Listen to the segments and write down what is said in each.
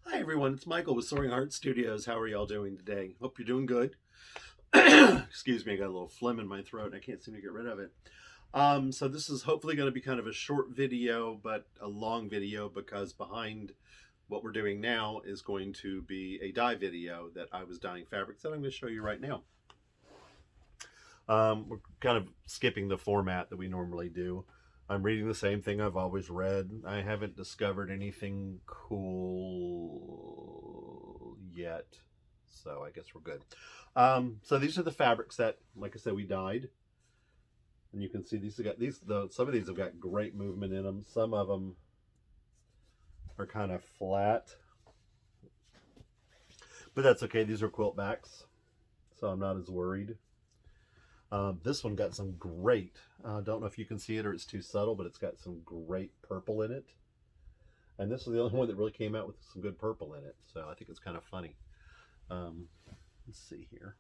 Hi everyone, it's Michael with Soaring Heart Studios. How are y'all doing today? Hope you're doing good. Excuse me, I got a little phlegm in my throat and I can't seem to get rid of it. So this is hopefully going to be kind of a short video, but a long video because behind what we're doing now is going to be a dye video that I was dyeing fabrics that I'm going to show you right now. We're kind of skipping the format that we normally do. I'm reading the same thing I've always read. I haven't discovered anything cool yet, so I guess we're good. So these are the fabrics that, like I said, we dyed, and you can see these have got some of these have got great movement in them. Some of them are kind of flat, but that's okay. These are quilt backs, so I'm not as worried. This one got some great, don't know if you can see it or it's too subtle, but it's got some great purple in it. And this is the only one that really came out with some good purple in it. So I think it's kind of funny. Let's see here.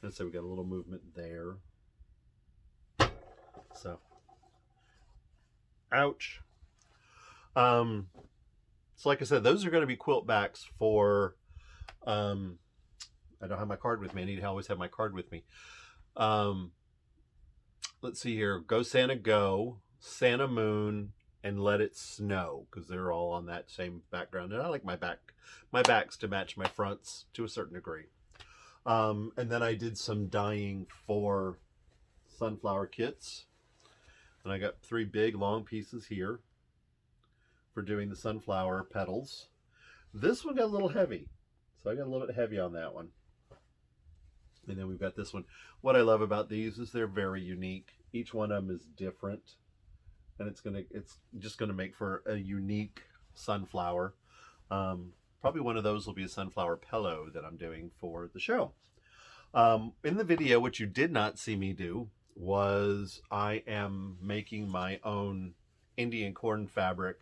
Let's say we got a little movement there. So, ouch. So like I said, those are going to be quilt backs for, I don't have my card with me. I need to always have my card with me. Let's see here. Go Santa Go, Santa Moon, and Let It Snow, because they're all on that same background. And I like my backs to match my fronts to a certain degree. And then I did some dyeing for sunflower kits. And I got 3 big long pieces here for doing the sunflower petals. This one got a little heavy. So I got a little bit heavy on that one. And then we've got this one. What I love about these is they're very unique. Each one of them is different, and it's just gonna make for a unique sunflower. Probably one of those will be a sunflower pillow that I'm doing for the show. In the video, what you did not see me do was I am making my own Indian corn fabric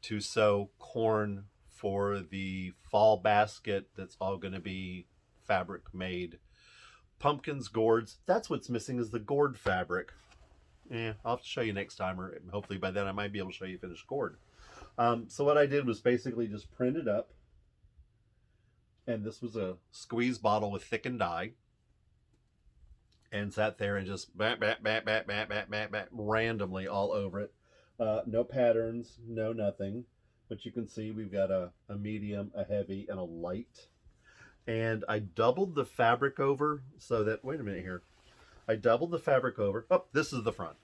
to sew corn for the fall basket. That's all going to be fabric made. Pumpkins, gourds. That's what's missing is the gourd fabric. I'll have to show you next time, or hopefully by then I might be able to show you finished gourd. So what I did was basically just print it up, and this was a squeeze bottle with thickened dye, and sat there and just randomly all over it. No patterns, no nothing, but you can see we've got a medium, a heavy, and a light. And I doubled the fabric over so that, wait a minute here. I doubled the fabric over. Oh, this is the front.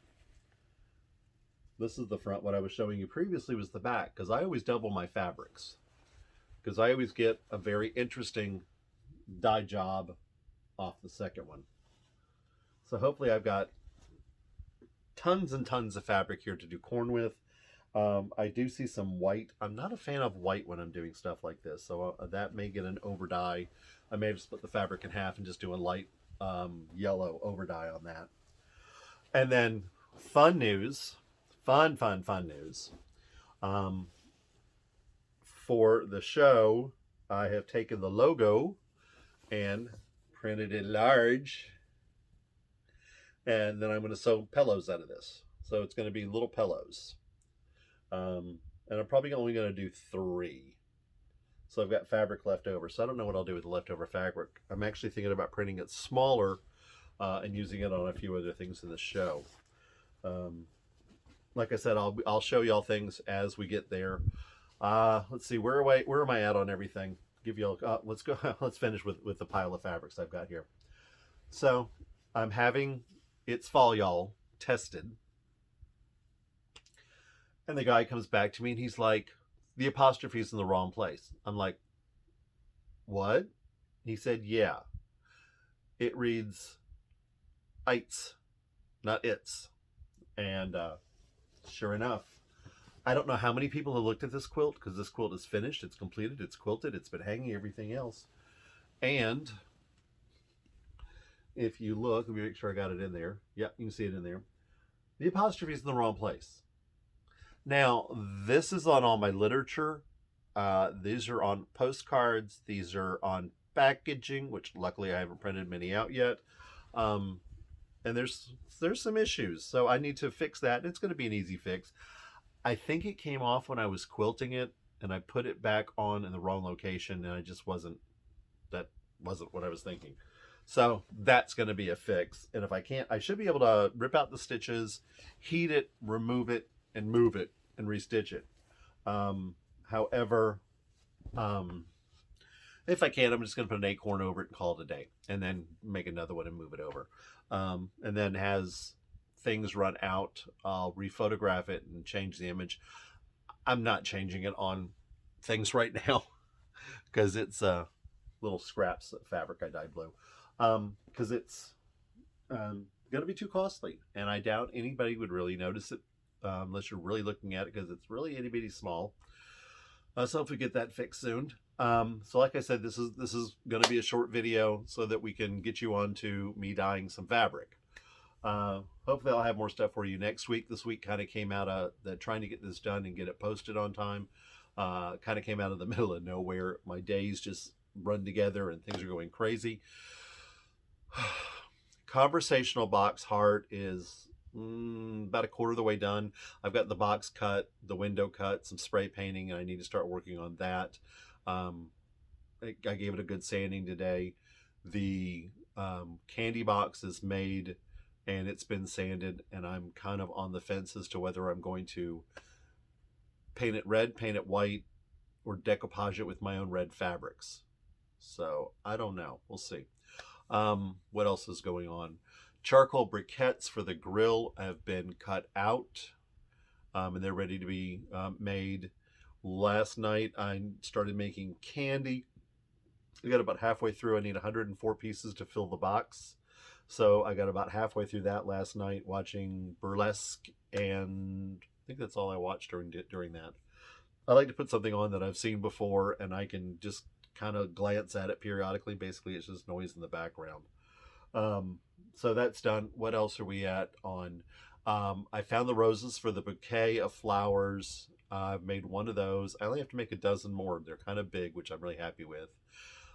This is the front. What I was showing you previously was the back, because I always double my fabrics. Because I always get a very interesting dye job off the second one. So hopefully I've got tons and tons of fabric here to do corn with. I do see some white. I'm not a fan of white when I'm doing stuff like this, so that may get an over dye. I may have split the fabric in half and just do a light yellow over dye on that. And then fun news, fun news. For the show, I have taken the logo and printed it large, and then I'm going to sew pillows out of this. So it's going to be little pillows. And I'm probably only going to do 3. So I've got fabric left over. So I don't know what I'll do with the leftover fabric. I'm actually thinking about printing it smaller and using it on a few other things in the show. Like I said, I'll show y'all things as we get there. Let's see, where am I at on everything? Give y'all let's go. Let's finish with the pile of fabrics I've got here. So I'm having It's Fall Y'all tested. And the guy comes back to me and he's like, the apostrophe's in the wrong place. I'm like, what? He said, yeah. It reads ites, not its. And sure enough, I don't know how many people have looked at this quilt, because this quilt is finished, it's completed, it's quilted, it's been hanging, everything else. And if you look, let me make sure I got it in there. Yep, you can see it in there. The apostrophe's in the wrong place. Now, this is on all my literature. These are on postcards. These are on packaging, which luckily I haven't printed many out yet. And there's some issues, so I need to fix that. It's going to be an easy fix. I think it came off when I was quilting it, and I put it back on in the wrong location, and that wasn't what I was thinking. So that's going to be a fix. And if I can't, I should be able to rip out the stitches, heat it, remove it, and move it and restitch it. However, um, if I can, I'm just going to put an acorn over it and call it a day, and then make another one and move it over. And then as things run out, I'll rephotograph it and change the image. I'm not changing it on things right now because it's little scraps of fabric I dyed blue. Because it's going to be too costly, and I doubt anybody would really notice it unless you're really looking at it, because it's really itty bitty small. So if we get that fixed soon. So like I said, this is going to be a short video so that we can get you on to me dyeing some fabric. Hopefully I'll have more stuff for you next week. This week kind of came out of trying to get this done and get it posted on time. Kind of came out of the middle of nowhere. My days just run together and things are going crazy. Conversational box heart is about a quarter of the way done. I've got the box cut, the window cut, some spray painting, and I need to start working on that. I gave it a good sanding today. The candy box is made and it's been sanded, and I'm kind of on the fence as to whether I'm going to paint it red, paint it white, or decoupage it with my own red fabrics. So I don't know. We'll see. What else is going on? Charcoal briquettes for the grill have been cut out, and they're ready to be made. Last night I started making candy. I got about halfway through. I need 104 pieces to fill the box. So I got about halfway through that last night watching burlesque, and I think that's all I watched during that. I like to put something on that I've seen before, and I can just kind of glance at it periodically. Basically, it's just noise in the background. So that's done. What else are we at on? I found the roses for the bouquet of flowers. I've made one of those. I only have to make a dozen more. They're kind of big, which I'm really happy with.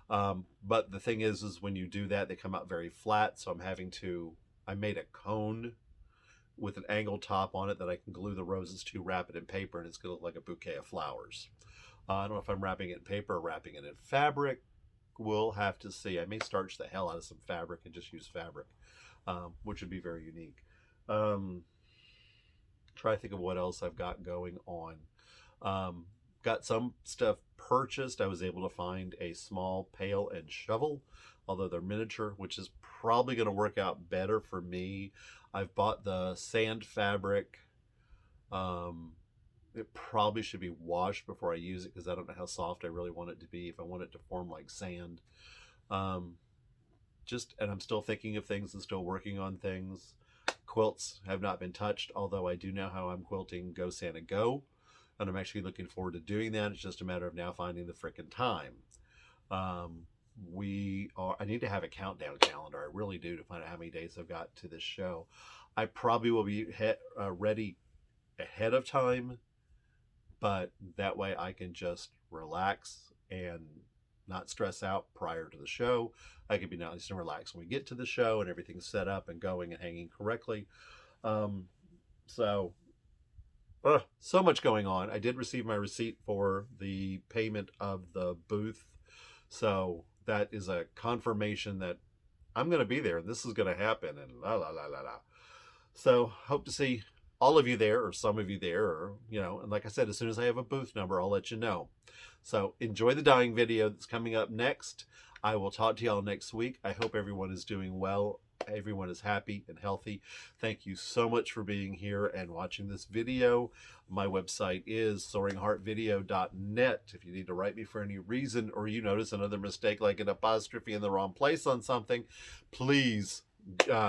But the thing is when you do that, they come out very flat. So I made a cone with an angled top on it that I can glue the roses to, wrap it in paper, and it's going to look like a bouquet of flowers. I don't know if I'm wrapping it in paper or wrapping it in fabric. We'll have to see. I may starch the hell out of some fabric and just use fabric, which would be very unique. Try to think of what else I've got going on. Got some stuff purchased. I was able to find a small pail and shovel, although they're miniature, which is probably going to work out better for me. I've bought the sand fabric. It probably should be washed before I use it because I don't know how soft I really want it to be, if I want it to form like sand. And I'm still thinking of things and still working on things. Quilts have not been touched, although I do know how I'm quilting Go Santa Go, and I'm actually looking forward to doing that. It's just a matter of now finding the frickin' time. I need to have a countdown calendar. I really do, to find out how many days I've got to this show. I probably will be ready ahead of time, but that way I can just relax and not stress out prior to the show. I can be nice and relaxed when we get to the show and everything's set up and going and hanging correctly. So much going on. I did receive my receipt for the payment of the booth, so that is a confirmation that I'm going to be there and this is going to happen, and la la la la la. So hope to see all of you there, or some of you there, or and like I said, as soon as I have a booth number, I'll let you know. So enjoy the dyeing video that's coming up next. I will talk to y'all next week. I hope everyone is doing well. Everyone is happy and healthy. Thank you so much for being here and watching this video. My website is soaringheartvideo.net. If you need to write me for any reason, or you notice another mistake like an apostrophe in the wrong place on something, please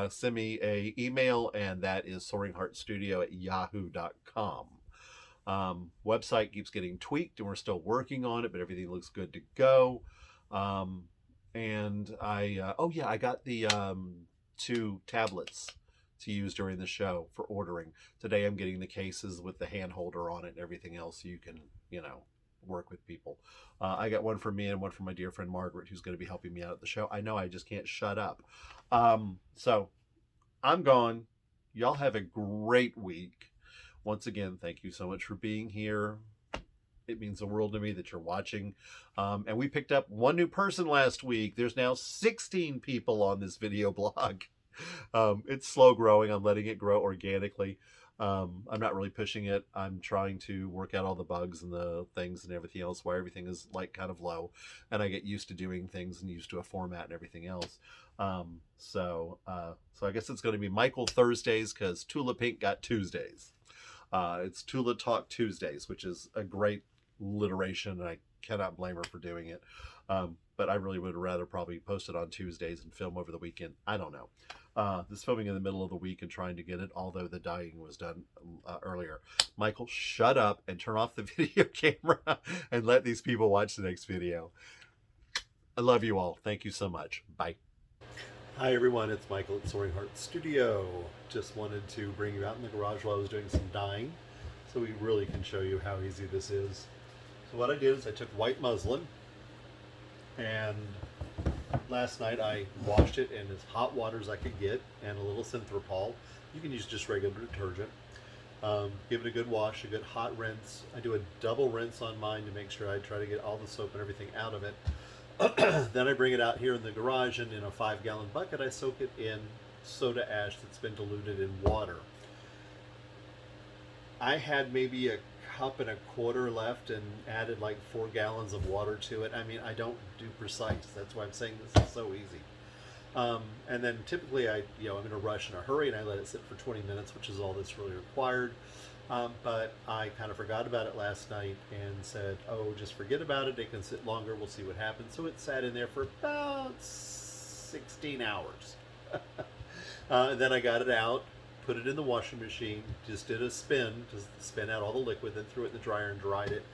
send me a email, and that is soaringheartstudio@yahoo.com. Website keeps getting tweaked and we're still working on it, but everything looks good to go. And I got the 2 tablets to use during the show for ordering. Today I'm getting the cases with the hand holder on it and everything else, so you can work with people. I got one for me and one for my dear friend Margaret, who's going to be helping me out at the show. I know, I just can't shut up. So I'm gone. Y'all have a great week. Once again, thank you so much for being here. It means the world to me that you're watching. And we picked up one new person last week. There's now 16 people on this video blog. It's slow growing. I'm letting it grow organically. I'm not really pushing it. I'm trying to work out all the bugs and the things and everything else, why everything is like kind of low, and I get used to doing things and used to a format and everything else. So I guess it's going to be Michael Thursdays because Tula Pink got Tuesdays. It's Tula Talk Tuesdays, which is a great alliteration, and I cannot blame her for doing it. But I really would rather probably post it on Tuesdays and film over the weekend. I don't know. This filming in the middle of the week and trying to get it, although the dyeing was done earlier. Michael, shut up and turn off the video camera and let these people watch the next video. I love you all. Thank you so much. Bye. Hi everyone, it's Michael at Soaring Heart Studio. Just wanted to bring you out in the garage while I was doing some dyeing so we really can show you how easy this is. So what I did is I took white muslin, and last night I washed it in as hot water as I could get and a little Synthropol. You can use just regular detergent. Give it a good wash, a good hot rinse. I do a double rinse on mine to make sure I try to get all the soap and everything out of it. Then I bring it out here in the garage, and in a 5-gallon bucket I soak it in soda ash that's been diluted in water. I had maybe a cup and a quarter left and added like 4 gallons of water to it. I mean, I don't do precise. That's why I'm saying this is so easy. And then typically I'm in a rush and a hurry, and I let it sit for 20 minutes, which is all that's really required. But I kind of forgot about it last night and said, oh, just forget about it. It can sit longer. We'll see what happens. So it sat in there for about 16 hours. And then I got it out, put it in the washing machine, just did a spin, just spin out all the liquid, then threw it in the dryer and dried it.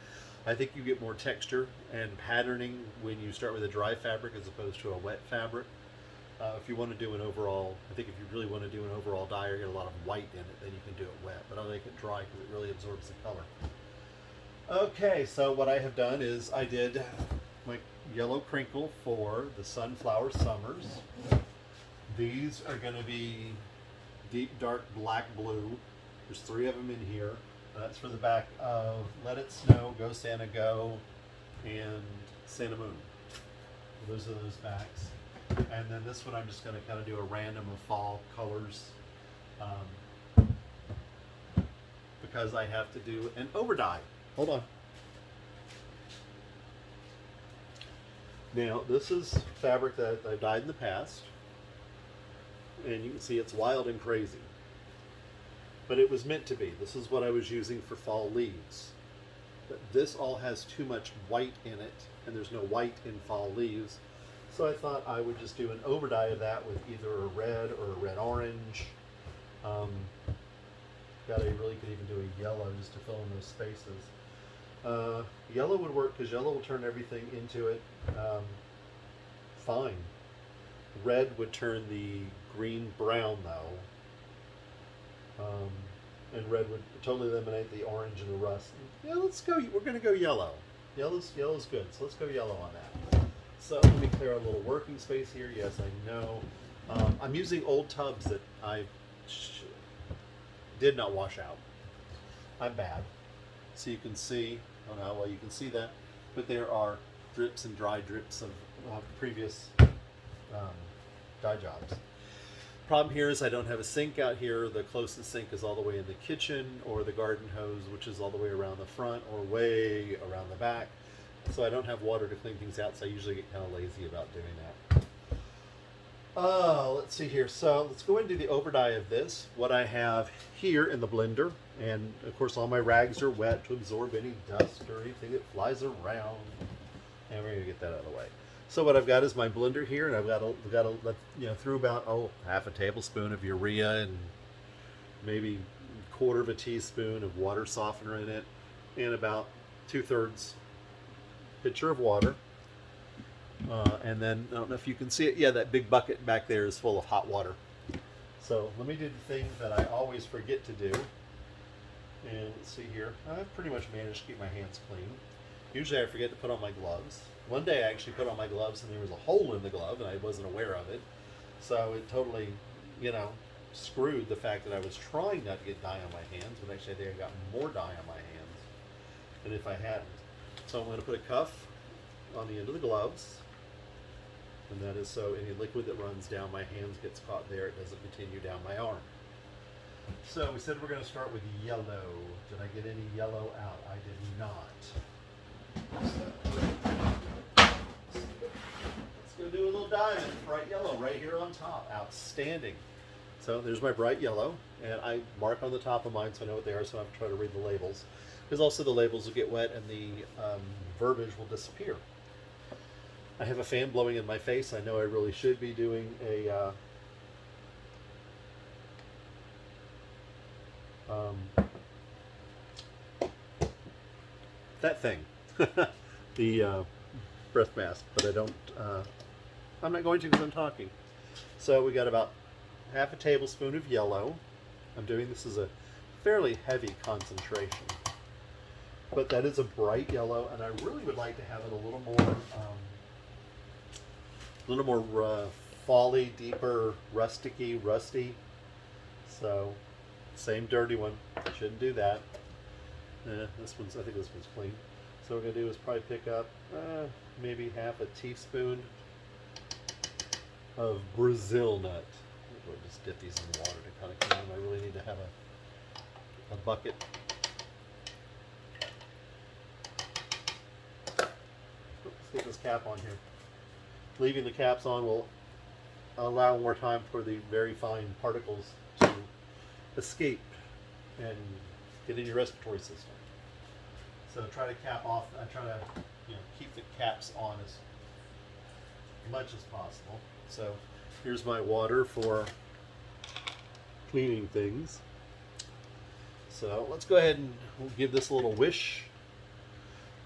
I think you get more texture and patterning when you start with a dry fabric as opposed to a wet fabric. If you want to do an overall, I think if you really want to do an overall dye or get a lot of white in it, then you can do it wet. But I like it dry because it really absorbs the color. Okay, so what I have done is I did my yellow crinkle for the Sunflower Summers. These are going to be deep dark black blue. There's 3 of them in here. That's for the back of Let It Snow, Go Santa Go, and Santa Moon. Those are those backs. And then this one I'm just going to kind of do a random of fall colors because I have to do an over dye. Hold on. Now this is fabric that I've dyed in the past, and you can see it's wild and crazy. But it was meant to be. This is what I was using for fall leaves. But this all has too much white in it, and there's no white in fall leaves. So I thought I would just do an overdye of that with either a red or a red-orange. Really could even do a yellow just to fill in those spaces. Yellow would work because yellow will turn everything into it fine. Red would turn the green brown though. And red would totally eliminate the orange and the rust. Yeah, let's go. We're going to go yellow. Yellow's good, so let's go yellow on that. So let me clear a little working space here. Yes, I know. I'm using old tubs that I did not wash out. I'm bad. So you can see, I don't know how well you can see that, but there are drips and dry drips of previous dye jobs. Problem here is I don't have a sink out here. The closest sink is all the way in the kitchen, or the garden hose, which is all the way around the front or way around the back. So I don't have water to clean things out, so I usually get kind of lazy about doing that. Let's see here. So let's go into the overdye of this. What I have here in the blender, and of course all my rags are wet to absorb any dust or anything that flies around. And we're gonna get that out of the way. So what I've got is my blender here, and I've got threw about half a tablespoon of urea and maybe a quarter of a teaspoon of water softener in it, and about 2/3 pitcher of water. And then, I don't know if you can see it. Yeah, that big bucket back there is full of hot water. So let me do the thing that I always forget to do. And let's see here. I've pretty much managed to keep my hands clean. Usually I forget to put on my gloves. One day I actually put on my gloves and there was a hole in the glove and I wasn't aware of it. So it totally, screwed the fact that I was trying not to get dye on my hands, but actually I think I got more dye on my hands than if I hadn't. So I'm going to put a cuff on the end of the gloves, and that is so any liquid that runs down my hands gets caught there. It doesn't continue down my arm. So we said we're going to start with yellow. Did I get any yellow out? I did not. So, let's go do a little diamond, bright yellow right here on top. Outstanding. So there's my bright yellow, and I mark on the top of mine so I know what they are, so I have to try to read the labels. Because also the labels will get wet and the verbiage will disappear. I have a fan blowing in my face. I know I really should be doing a that thing, the breath mask, but I don't. I'm not going to because I'm talking. So we got about half a tablespoon of yellow. I'm doing this as a fairly heavy concentration, but that is a bright yellow, and I really would like to have it a little more fally, deeper, rusticy, rusty. So same dirty one. Shouldn't do that. This one's. I think this one's clean. So what we're gonna do is probably pick up maybe half a teaspoon of Brazil nut. We'll just dip these in the water to kind of clean them. I really need to have a bucket. Let's get this cap on here. Leaving the caps on will allow more time for the very fine particles to escape and get in your respiratory system. So try to cap off. I try to keep the caps on as much as possible. So here's my water for cleaning things. So let's go ahead and we'll give this a little wish.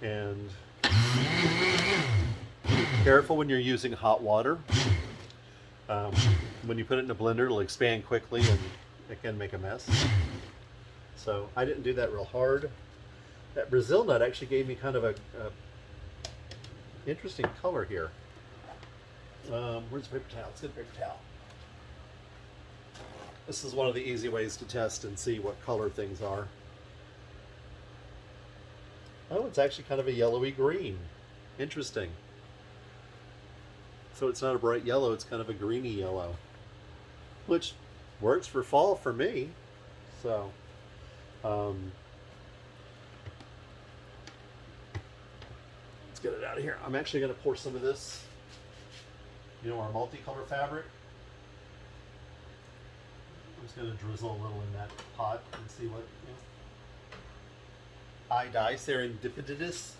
And be careful when you're using hot water. When you put it in a blender, it'll expand quickly and it can make a mess. So I didn't do that real hard. That Brazil nut actually gave me kind of a interesting color here. Where's the paper towel? Let's get a paper towel. This is one of the easy ways to test and see what color things are. Oh, it's actually kind of a yellowy green. Interesting. So it's not a bright yellow, it's kind of a greeny yellow, which works for fall for me. So, let's get it out of here. I'm actually going to pour some of this, our multicolor fabric. I'm just going to drizzle a little in that pot and see what, I dye serendipitous,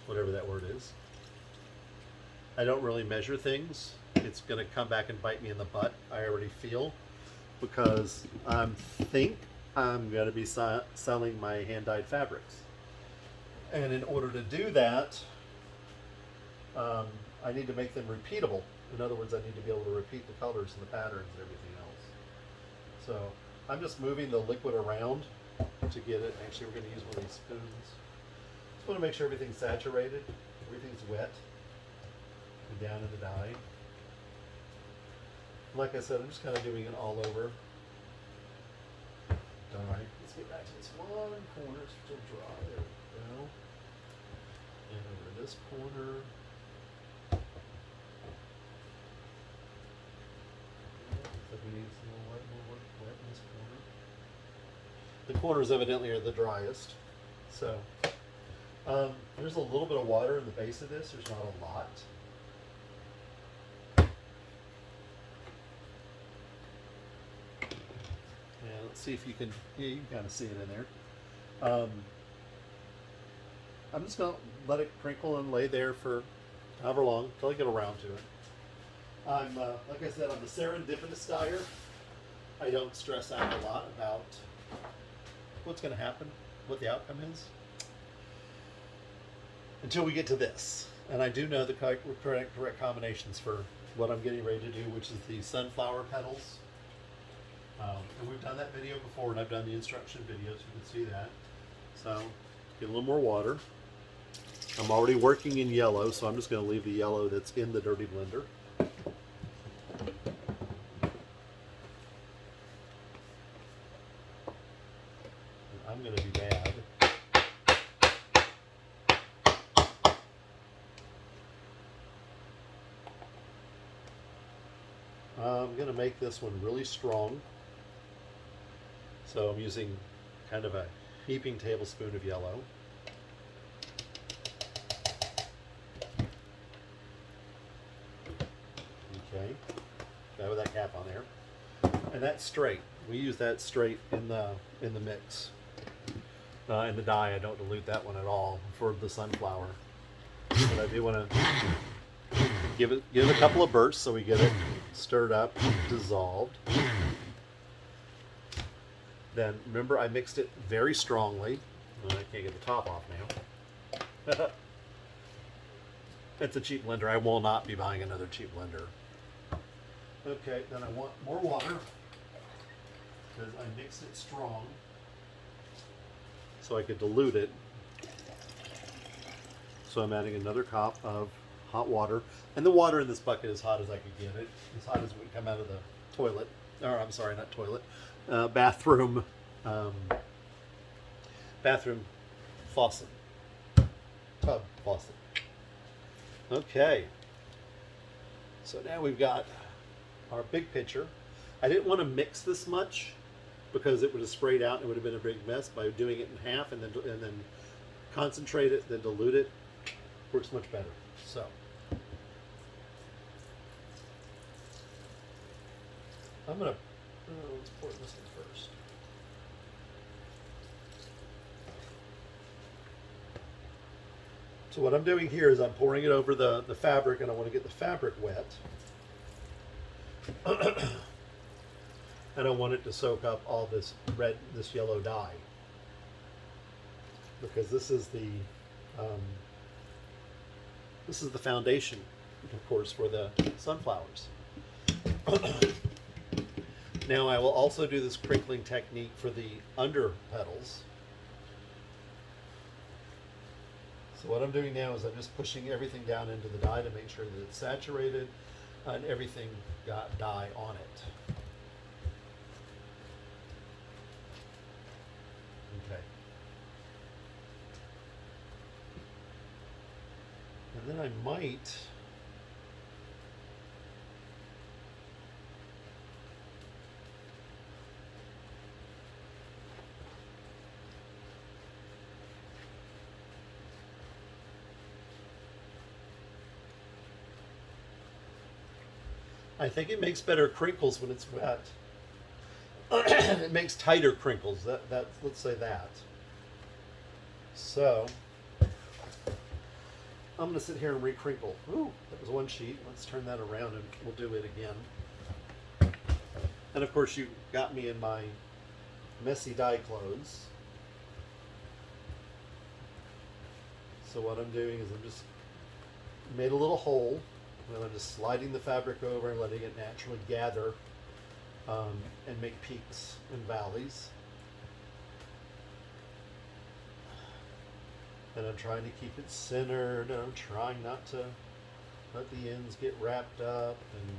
whatever that word is. I don't really measure things. It's going to come back and bite me in the butt, I already feel, because I think I'm going to be selling my hand-dyed fabrics. And in order to do that, I need to make them repeatable. In other words, I need to be able to repeat the colors and the patterns and everything else. So I'm just moving the liquid around to get it. Actually, we're going to use one of these spoons. Just want to make sure everything's saturated, everything's wet, and down in the dye. Like I said, I'm just kind of doing it all over. Alright, let's get back to this one corner. It's still dry. There we go. And over this corner. So we need some more wet in this corner. The corners evidently are the driest. So there's a little bit of water in the base of this. There's not a lot. Let's see if you can kind of see it in there. I'm just going to let it crinkle and lay there for however long until I get around to it. I'm, like I said, I'm a serendipitous dyer. I don't stress out a lot about what's going to happen, what the outcome is, until we get to this. And I do know the correct combinations for what I'm getting ready to do, which is the sunflower petals. And we've done that video before, and I've done the instruction videos. You can see that. So, get a little more water. I'm already working in yellow, so I'm just going to leave the yellow that's in the dirty blender. I'm going to be bad. I'm going to make this one really strong. So I'm using kind of a heaping tablespoon of yellow. Okay, got with that cap on there, and that's straight. We use that straight in the mix. In the dye, I don't dilute that one at all for the sunflower, but I do want to give it a couple of bursts so we get it stirred up, dissolved. Then remember, I mixed it very strongly. I can't get the top off now. It's a cheap blender. I will not be buying another cheap blender. Okay, then I want more water because I mixed it strong so I could dilute it. So I'm adding another cup of hot water, and the water in this bucket is hot as I could get it, as hot as it would come out of the toilet, or I'm sorry, not toilet, bathroom faucet, tub faucet. Okay, so now we've got our big pitcher. I didn't want to mix this much because it would have sprayed out and it would have been a big mess. By doing it in half and then concentrate it, then dilute it, works much better. So I'm gonna let's pour this in first. So what I'm doing here is I'm pouring it over the fabric, and I want to get the fabric wet. And I want it to soak up all this yellow dye, because this is the foundation, of course, for the sunflowers. Now I will also do this crinkling technique for the under petals. So what I'm doing now is I'm just pushing everything down into the dye to make sure that it's saturated and everything got dye on it. Okay. And then I might I think it makes better crinkles when it's wet. It makes tighter crinkles. That let's say that. So I'm going to sit here and re-crinkle. Ooh, that was one sheet. Let's turn that around and we'll do it again. And of course, you got me in my messy dye clothes. So what I'm doing is I'm just made a little hole. And I'm just sliding the fabric over and letting it naturally gather and make peaks and valleys. And I'm trying to keep it centered, and I'm trying not to let the ends get wrapped up, and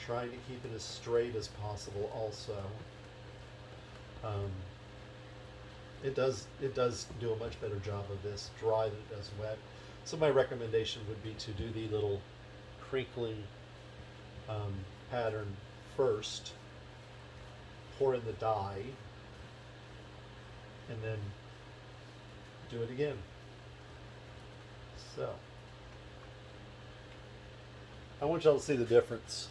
trying to keep it as straight as possible also. It does do a much better job of this dry than it does wet. So my recommendation would be to do the little crinkling pattern first, pour in the dye, and then do it again. So I want y'all to see the difference.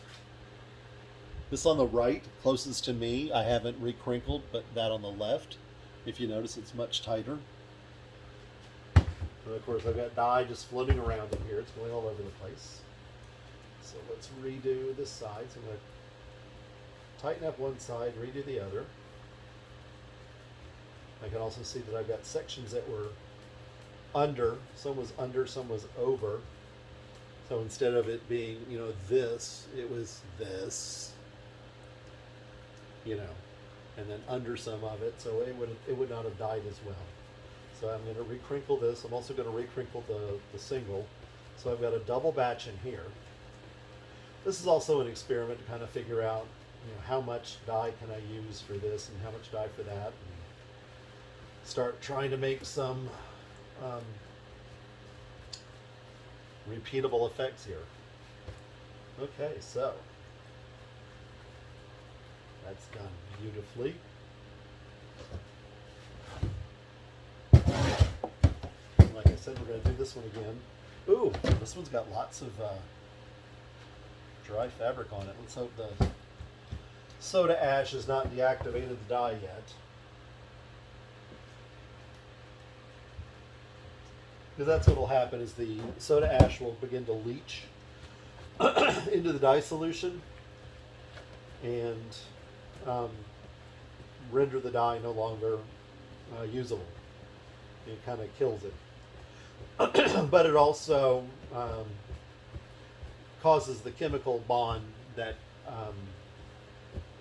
This on the right, closest to me, I haven't re-crinkled, but that on the left, if you notice, it's much tighter. And of course, I've got dye just floating around in here. It's going all over the place. So let's redo this side. So I'm going to tighten up one side, redo the other. I can also see that I've got sections that were under. Some was under, some was over. So instead of it being, this, it was this, and then under some of it. So it would not have dyed as well. So I'm going to re-crinkle this. I'm also going to re-crinkle the single. So I've got a double batch in here. This is also an experiment to kind of figure out, how much dye can I use for this and how much dye for that. And start trying to make some repeatable effects here. Okay, so That's done beautifully. Like I said, we're going to do this one again. Ooh, this one's got lots of dry fabric on it. Let's hope the soda ash has not deactivated the dye yet. Because that's what will happen, is the soda ash will begin to leach into the dye solution and render the dye no longer usable. It kind of kills it. But it also causes the chemical bond that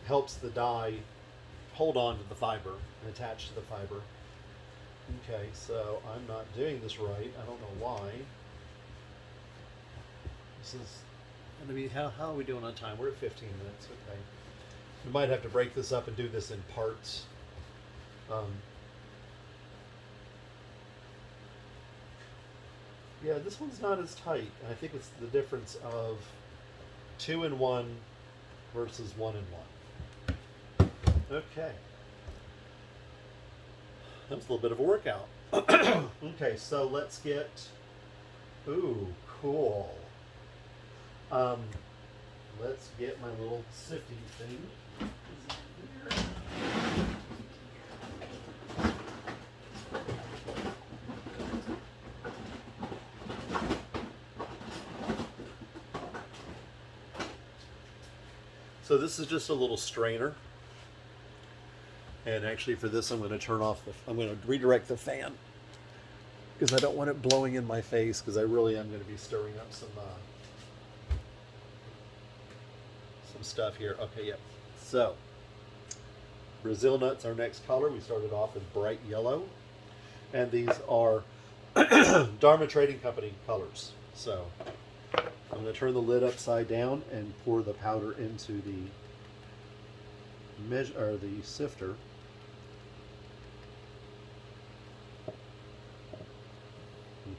helps the dye hold on to the fiber and attach to the fiber. Okay, so I'm not doing this right. I don't know why. This is going to be, how are we doing on time? We're at 15 minutes, okay. We might have to break this up and do this in parts. Yeah, this one's not as tight. I think it's the difference of 2 in 1 versus 1 in 1. Okay. That was a little bit of a workout. Okay, so let's get, ooh, cool. Let's get my little sifting thing. So this is just a little strainer. And actually for this I'm going to turn off I'm going to redirect the fan because I don't want it blowing in my face, because I really am going to be stirring up some stuff here. Okay, yep. So Brazil nuts, our next color. We started off with bright yellow, and these are Dharma Trading Company colors. So I'm going to turn the lid upside down and pour the powder into the the sifter.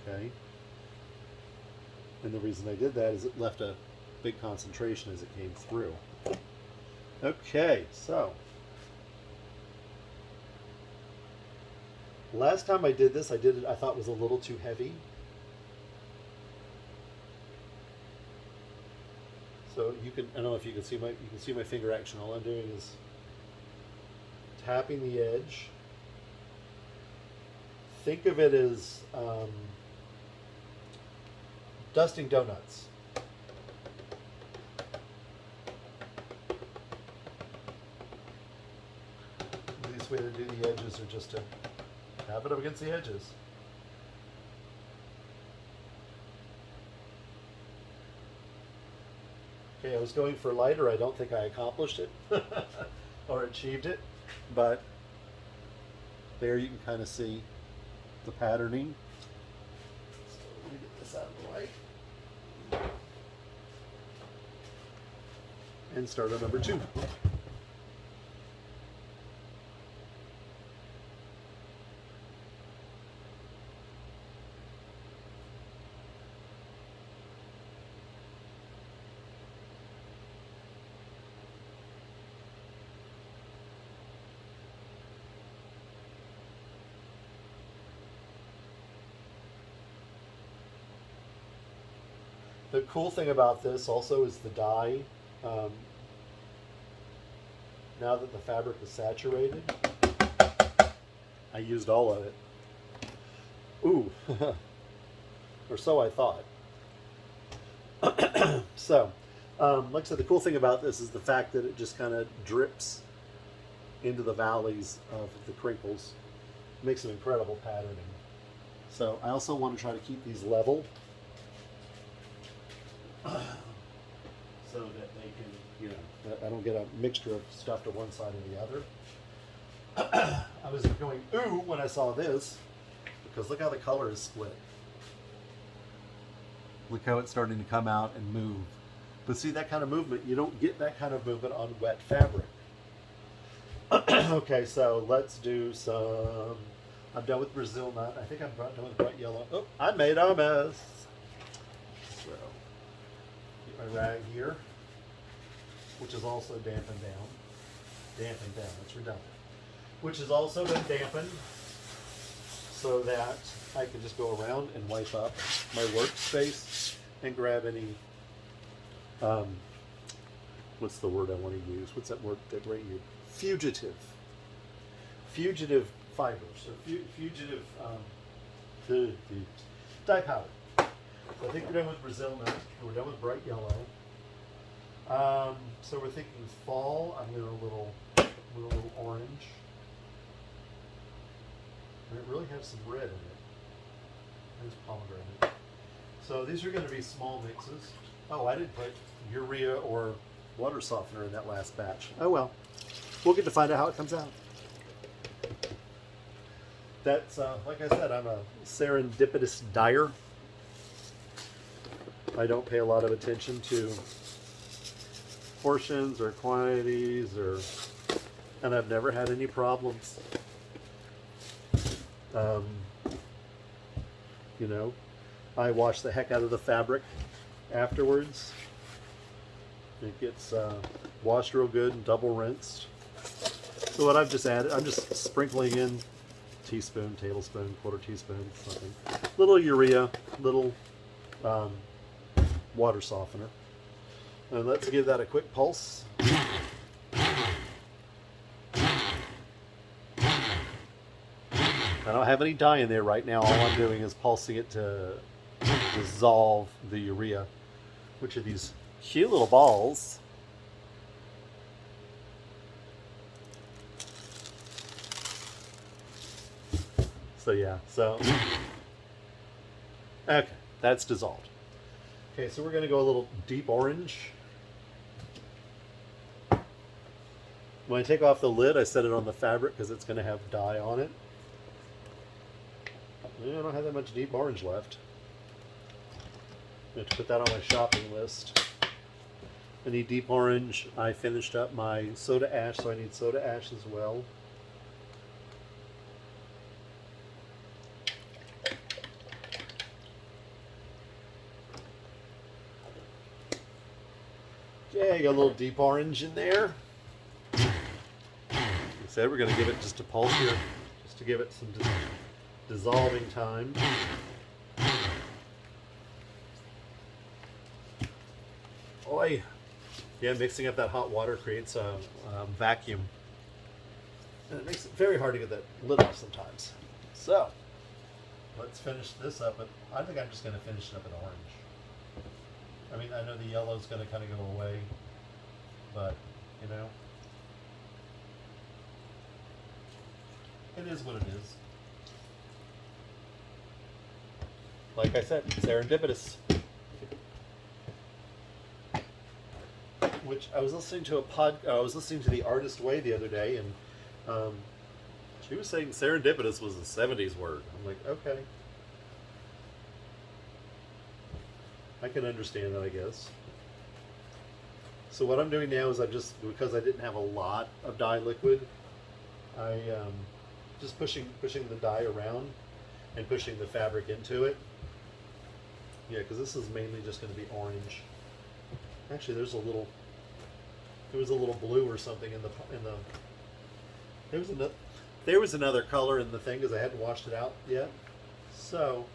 Okay. And the reason I did that is it left a big concentration as it came through. Okay, so last time I did this, I thought it was a little too heavy. So you can, I don't know if you can see my finger action. All I'm doing is tapping the edge. Think of it as dusting donuts. The easiest way to do the edges are just to tap it up against the edges. Okay, I was going for lighter. I don't think I accomplished it or achieved it, but there you can kind of see the patterning. So let me get this out of the way. And start on number 2. The cool thing about this also is the dye. Now that the fabric is saturated, I used all of it. Ooh, or so I thought. So, like I said, the cool thing about this is the fact that it just kind of drips into the valleys of the crinkles. It makes an incredible patterning. So I also want to try to keep these level, so that they can, you know, I don't get a mixture of stuff to one side or the other. I was going ooh when I saw this, because look how the color is split. Look how it's starting to come out and move. But see, that kind of movement, you don't get that kind of movement on wet fabric. Okay, so let's do some, I'm done with Brazil nut. I think I'm done with bright yellow. Oh, I made a mess. So, get my rag here, which is also dampened down. Dampened down. That's redundant. Which has also been dampened so that I can just go around and wipe up my workspace and grab any, what's the word I want to use? What's that word that right you? Fugitive fibers, or fugitive dye powder. So I think we're done with Brazil nut. We're done with bright yellow. So we're thinking fall. I'm going to a little orange. And it really has some red in it. There's pomegranate. So these are going to be small mixes. Oh, I didn't put urea or water softener in that last batch. Oh well. We'll get to find out how it comes out. That's, like I said, I'm a serendipitous dyer. I don't pay a lot of attention to portions or quantities, and I've never had any problems. You know, I wash the heck out of the fabric afterwards. It gets washed real good and double rinsed. So what I've just added, I'm just sprinkling in teaspoon, tablespoon, quarter teaspoon, something. Little urea, little water softener. And let's give that a quick pulse. I don't have any dye in there right now. All I'm doing is pulsing it to dissolve the urea, which are these cute little balls. So yeah, okay, that's dissolved. Okay, so we're going to go a little deep orange. When I take off the lid, I set it on the fabric because it's going to have dye on it. I don't have that much deep orange left. I have to put that on my shopping list. I need deep orange. I finished up my soda ash, so I need soda ash as well. Okay, got a little deep orange in there. Like I said, we're going to give it just a pulse here, just to give it some dissolving time. Oi! Yeah, mixing up that hot water creates a vacuum. And it makes it very hard to get that lid off sometimes. So, let's finish this up. I think I'm just going to finish it up in orange. I mean, I know the yellow is going to kind of go away, but, you know, it is what it is. Like I said, serendipitous. Which I was listening to I was listening to the Artist Way the other day, and she was saying serendipitous was a 70s word. I'm like, okay. I can understand that, I guess. So what I'm doing now is because I didn't have a lot of dye liquid, I just pushing the dye around and pushing the fabric into it. Yeah, because this is mainly just going to be orange. Actually, there was a little blue or something in the there was another color in the thing because I hadn't washed it out yet. So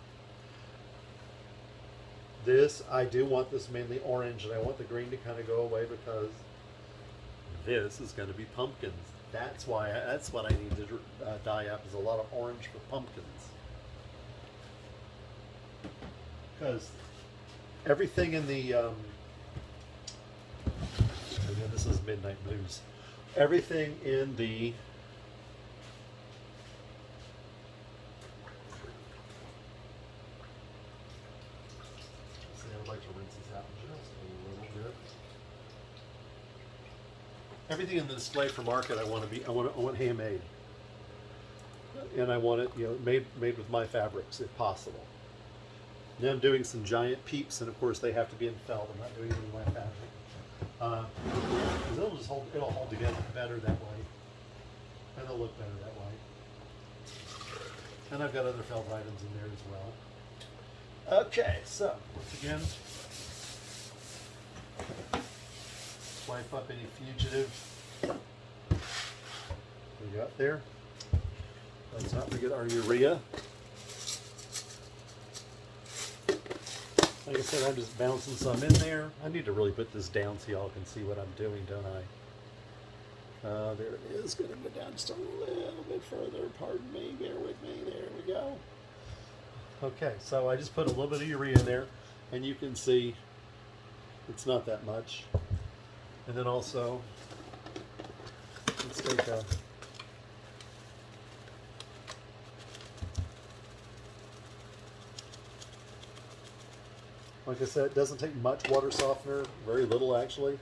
I do want this mainly orange, and I want the green to kind of go away because this is going to be pumpkins. That's what I need to dye up, is a lot of orange for pumpkins. Because everything in the this is Midnight Blues. Everything in the I would like to rinse this out just a little bit. Everything in the display for market, I want handmade, and I want it, you know, made with my fabrics if possible. Now I'm doing some giant peeps, and of course they have to be in felt. I'm not doing any of my fabric. It'll hold together better that way, and it'll look better that way. And I've got other felt items in there as well. Okay, so once again, wipe up any fugitive we got there. Let's not forget our urea. Like I said, I'm just bouncing some in there. I need to really put this down so y'all can see what I'm doing, don't I? There it is. Going to go down just a little bit further. Pardon me. Bear with me. There we go. Okay, so I just put a little bit of urea in there, and you can see it's not that much. And then also, let's take a... Like I said, it doesn't take much water softener, very little actually.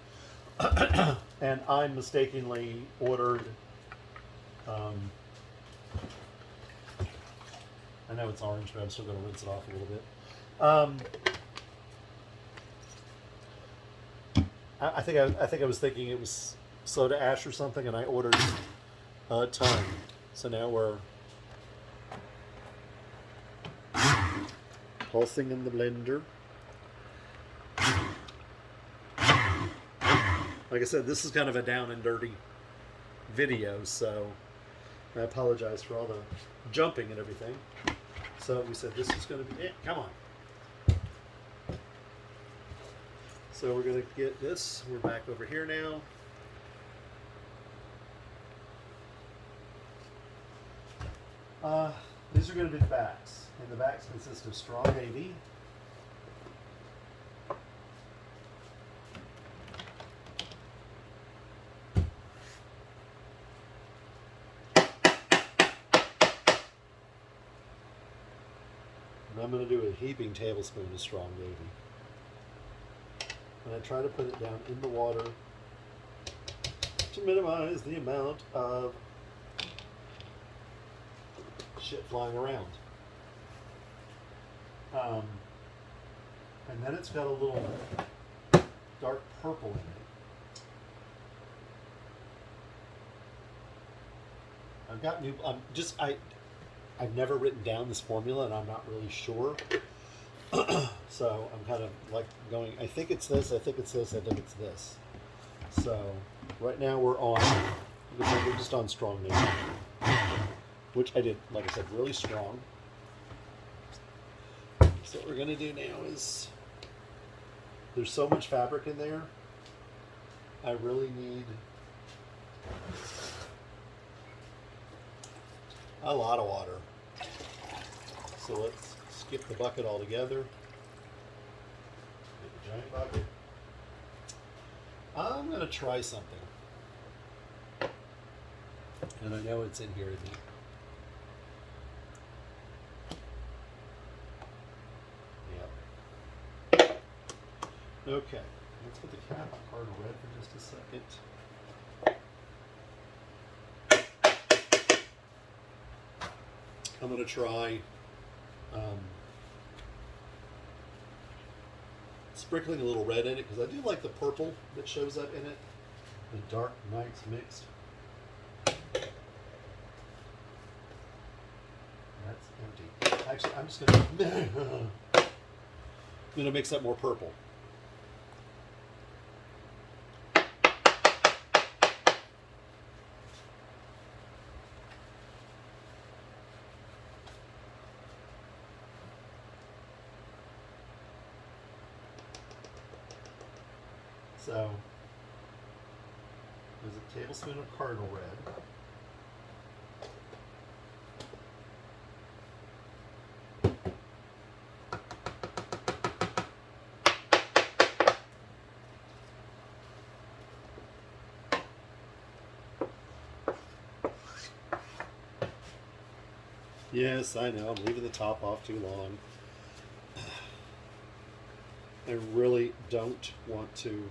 And I mistakenly ordered, I know it's orange, but I'm still going to rinse it off a little bit. I think I was thinking it was soda ash or something, and I ordered a ton. So now we're pulsing in the blender. Like I said, this is kind of a down and dirty video, so I apologize for all the jumping and everything. So we said this is going to be it. Come on. So we're going to get this. We're back over here now. These are going to be the backs, and the backs consist of strong navy, and I'm going to do a heaping tablespoon of strong navy. And I try to put it down in the water to minimize the amount of shit flying around. And then it's got a little dark purple in it. I've got new, I've never written down this formula, and I'm not really sure. So I'm kind of like going, I think it's this, I think it's this, I think it's this. So right now we're just on strong navy, which I did, like I said, really strong. So what we're going to do now is, there's so much fabric in there, I really need a lot of water. So let's skip the bucket altogether. Get the giant bucket. I'm going to try something. And I know it's in here, isn't it? Yep. Okay. Let's put the cap on cardinal red for just a second. I'm going to try sprinkling a little red in it, because I do like the purple that shows up in it. The dark nights mixed. That's empty. Actually, I'm just going to mix up more purple. So there's a tablespoon of cardinal red. Yes, I know, I'm leaving the top off too long. I really don't want to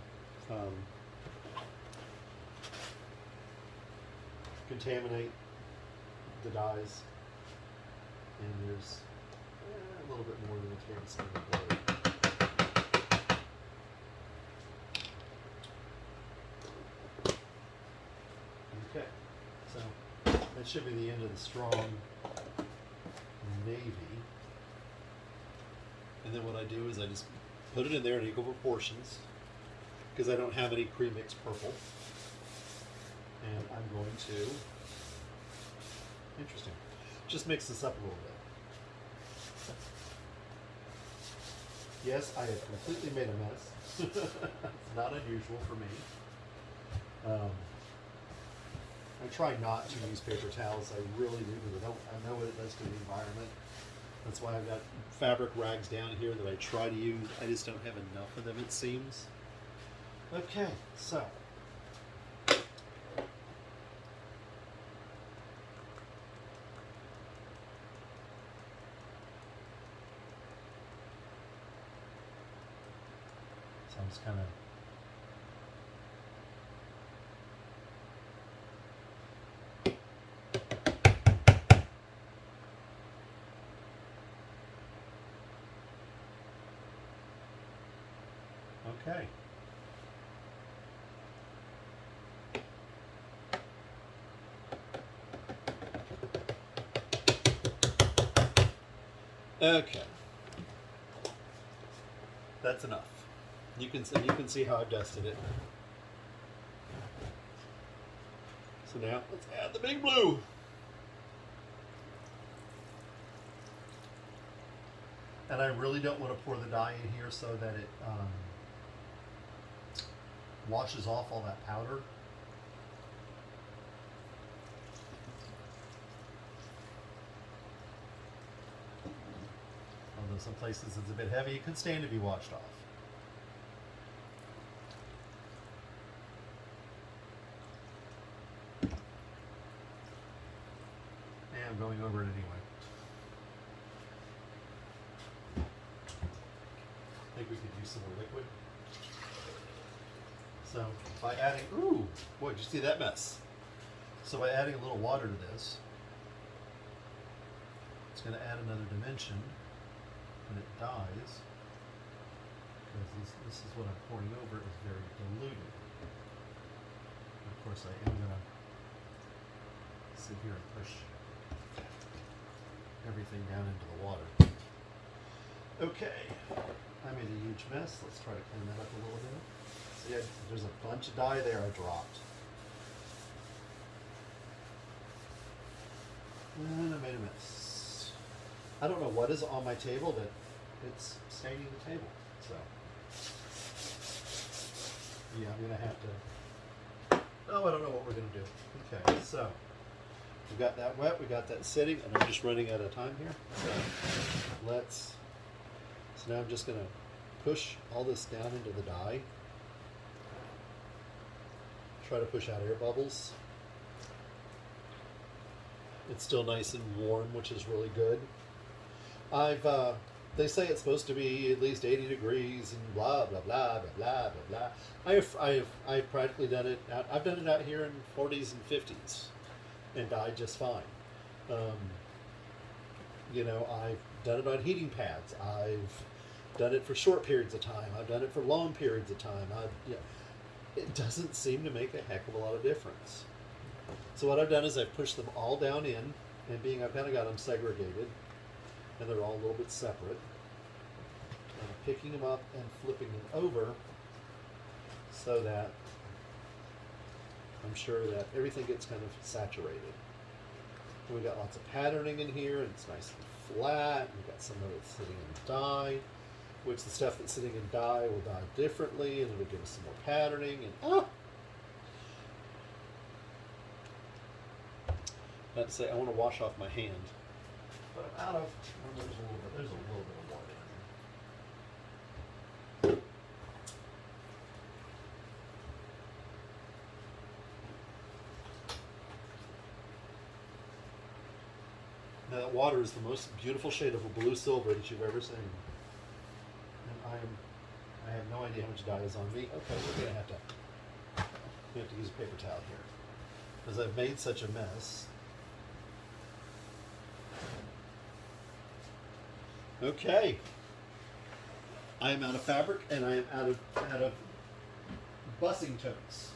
contaminate the dyes, and there's a little bit more than a tablespoon of butter. Okay, so that should be the end of the strong navy. And then what I do is I just put it in there in equal proportions, because I don't have any pre-mixed purple. And I'm going to Interesting. Just mix this up a little bit. Yes, I have completely made a mess. It's not unusual for me. I try not to use paper towels. I really do because I know what it does to the environment. That's why I've got fabric rags down here that I try to use. I just don't have enough of them, it seems. Okay, so. So I'm just kind of. Okay. Okay. That's enough. You can see how I've dusted it. So now let's add the big blue. And I really don't want to pour the dye in here so that it washes off all that powder. Although some places it's a bit heavy, it could stand to be washed off. And I'm going over it anyway. I think we could use some more liquid. So by adding, ooh, boy, did you see that mess? So by adding a little water to this, it's going to add another dimension when it dies, because this is what I'm pouring over is very diluted. And of course, I am going to sit here and push everything down into the water. Okay, I made a huge mess. Let's try to clean that up a little bit. See, there's a bunch of dye there I dropped. And I made a mess. I don't know what is on my table, but it's staining the table. So, yeah, I'm going to have to... Oh, I don't know what we're going to do. Okay, so we've got that wet, we got that sitting, and I'm just running out of time here. So so now I'm just going to push all this down into the dye. Try to push out air bubbles. It's still nice and warm, which is really good. They say it's supposed to be at least 80 degrees and blah blah blah blah blah blah blah. I've practically done it. I've done it out here in 40s and 50s, and dyed just fine. I've done it on heating pads. I've done it for short periods of time. I've done it for long periods of time. It doesn't seem to make a heck of a lot of difference. So what I've done is I've pushed them all down in, and I've kind of got them segregated, and they're all a little bit separate. And I'm picking them up and flipping them over so that I'm sure that everything gets kind of saturated. And we've got lots of patterning in here, and it's nice and flat. And we've got some of it sitting in dye, which the stuff that's sitting in dye will dye differently, and it'll give us some more patterning. And I'd say I want to wash off my hand, but I'm out of. There's a little bit of water in there. Now that water is the most beautiful shade of a blue silver that you've ever seen. And I have no idea how much dye is on me. Okay, we're gonna have to use a paper towel here, because I've made such a mess. Okay, I am out of fabric, and I am out of bussing totes.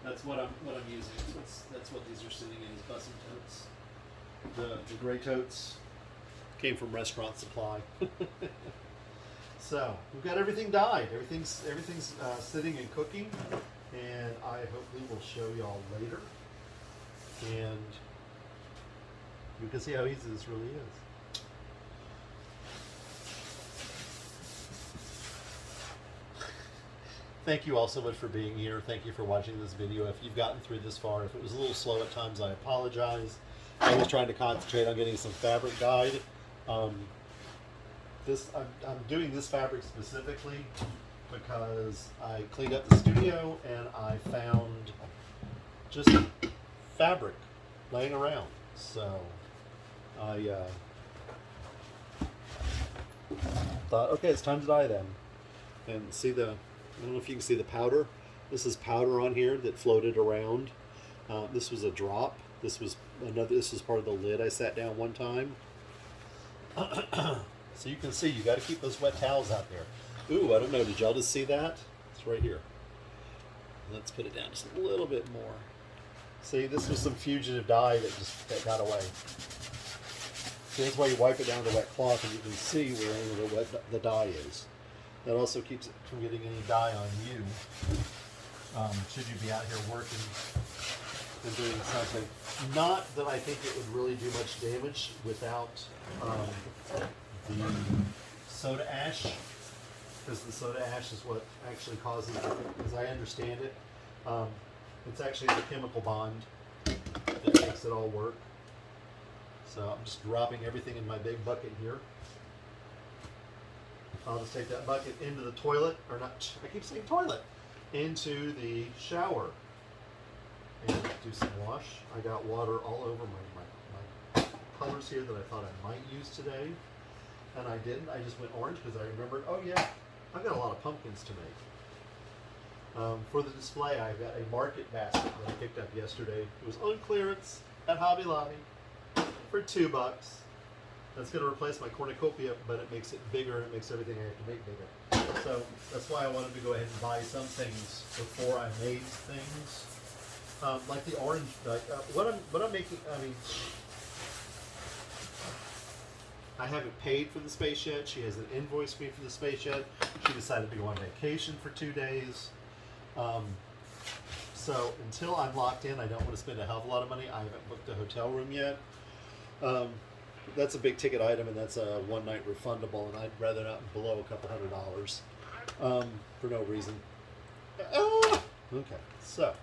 That's what I'm using. That's what these are sitting in, is bussing totes. The gray totes came from Restaurant Supply. So we've got everything dyed. Everything's sitting and cooking. and I hopefully will show y'all later. And you can see how easy this really is. Thank you all so much for being here. Thank you for watching this video. If you've gotten through this far, if it was a little slow at times, I apologize. I was trying to concentrate on getting some fabric dyed. I'm doing this fabric specifically because I cleaned up the studio and I found just fabric laying around. So I thought, okay, it's time to dye them. And see I don't know if you can see the powder. This is powder on here that floated around. This was a drop. This was part of the lid I sat down one time. So you can see, you got to keep those wet towels out there. Ooh, I don't know, did y'all just see that? It's right here. Let's put it down just a little bit more. See, this was some fugitive dye that got away. See, that's why you wipe it down with a wet cloth and you can see where the dye is. That also keeps it from getting any dye on you. Should you be out here working and doing something. Not that I think it would really do much damage without the soda ash, because the soda ash is what actually causes it, as I understand it. It's actually the chemical bond that makes it all work. So I'm just dropping everything in my big bucket here. I'll just take that bucket into the toilet, or not, I keep saying toilet, into the shower and do some wash. I got water all over my colors here that I thought I might use today, and I didn't. I just went orange because I remembered, oh yeah, I've got a lot of pumpkins to make. For the display, I've got a market basket that I picked up yesterday. It was on clearance at Hobby Lobby for $2. That's going to replace my cornucopia, but it makes it bigger. It makes everything I have to make bigger. So that's why I wanted to go ahead and buy some things before I made things. Like the orange, what I'm making, I mean, I haven't paid for the space yet. She hasn't invoiced me for the space yet. She decided to go on vacation for 2 days. So until I'm locked in, I don't want to spend a hell of a lot of money. I haven't booked a hotel room yet. That's a big ticket item, and that's a one-night refundable, and I'd rather not blow a couple $100 for no reason. Okay, so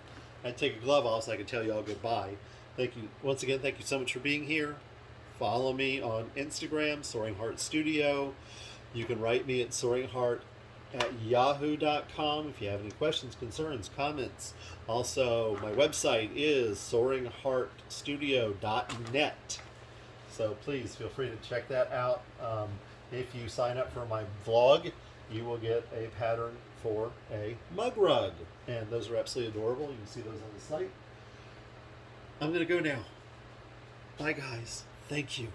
I'd take a glove off so I can tell you all goodbye. Thank you once again. Thank you so much for being here. Follow me on Instagram, Soaring Heart Studio. You can write me at soaringheart@yahoo.com if you have any questions, concerns, comments. Also, my website is soaringheartstudio.net. So please feel free to check that out. If you sign up for my vlog, you will get a pattern for a mug rug. And those are absolutely adorable. You can see those on the site. I'm going to go now. Bye, guys. Thank you.